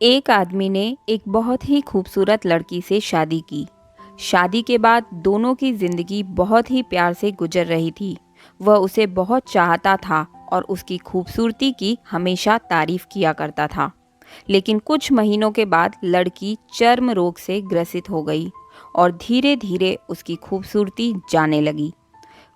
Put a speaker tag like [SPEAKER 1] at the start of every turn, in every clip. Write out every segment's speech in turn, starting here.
[SPEAKER 1] एक आदमी ने एक बहुत ही खूबसूरत लड़की से शादी की। शादी के बाद दोनों की जिंदगी बहुत ही प्यार से गुजर रही थी। वह उसे बहुत चाहता था और उसकी खूबसूरती की हमेशा तारीफ किया करता था। लेकिन कुछ महीनों के बाद लड़की चर्म रोग से ग्रसित हो गई और धीरे धीरे उसकी खूबसूरती जाने लगी।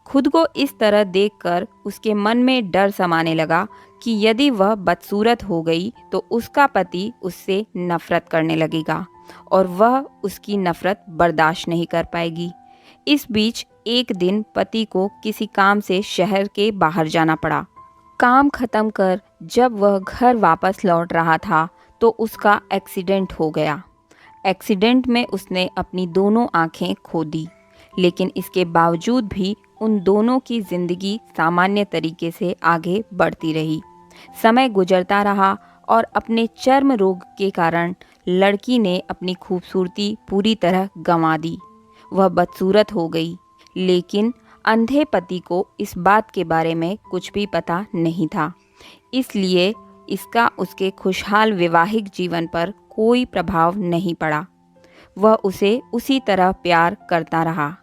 [SPEAKER 1] खुद को इस तरह देखकर उसके मन में डर समाने लगा कि यदि वह बदसूरत हो गई तो उसका पति उससे नफरत करने लगेगा और वह उसकी नफरत बर्दाश्त नहीं कर पाएगी। इस बीच एक दिन पति को किसी काम से शहर के बाहर जाना पड़ा। काम खत्म कर जब वह घर वापस लौट रहा था तो उसका एक्सीडेंट हो गया। एक्सीडेंट में उसने अपनी दोनों आंखें खो दी, लेकिन इसके बावजूद भी उन दोनों की जिंदगी सामान्य तरीके से आगे बढ़ती रही। समय गुजरता रहा और अपने चर्म रोग के कारण लड़की ने अपनी खूबसूरती पूरी तरह गंवा दी। वह बदसूरत हो गई, लेकिन अंधे पति को इस बात के बारे में कुछ भी पता नहीं था। इसलिए इसका उसके खुशहाल वैवाहिक जीवन पर कोई प्रभाव नहीं पड़ा। वह उसे उसी तरह प्यार करता रहा।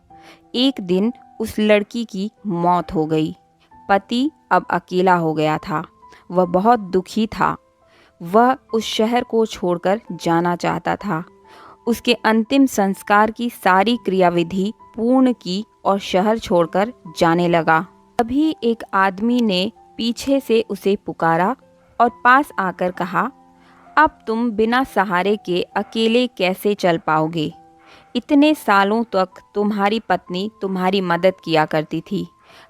[SPEAKER 1] एक दिन उस लड़की की मौत हो गई। पति अब अकेला हो गया था। वह बहुत दुखी था। वह उस शहर को छोड़कर जाना चाहता था। उसके अंतिम संस्कार की सारी क्रियाविधि पूर्ण की और शहर छोड़कर जाने लगा। तभी एक आदमी ने पीछे से उसे पुकारा और पास आकर कहा, अब तुम बिना सहारे के अकेले कैसे चल पाओगे? इतने सालों तक तुम्हारी पत्नी तुम्हारी मदद किया करती थी।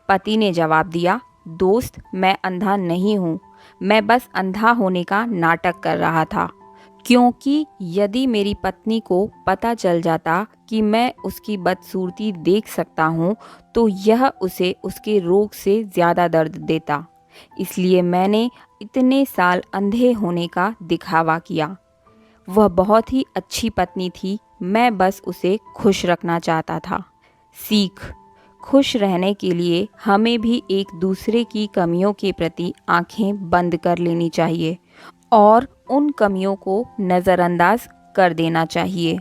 [SPEAKER 1] पति ने जवाब दिया, दोस्त, मैं अंधा नहीं हूँ। मैं बस अंधा होने का नाटक कर रहा था, क्योंकि यदि मेरी पत्नी को पता चल जाता कि मैं उसकी बदसूरती देख सकता हूँ तो यह उसे उसके रोग से ज़्यादा दर्द देता। इसलिए मैंने इतने साल अंधे होने का दिखावा किया। वह बहुत ही अच्छी पत्नी थी। मैं बस उसे खुश रखना चाहता था। सीख: खुश रहने के लिए हमें भी एक दूसरे की कमियों के प्रति आंखें बंद कर लेनी चाहिए और उन कमियों को नज़रअंदाज कर देना चाहिए।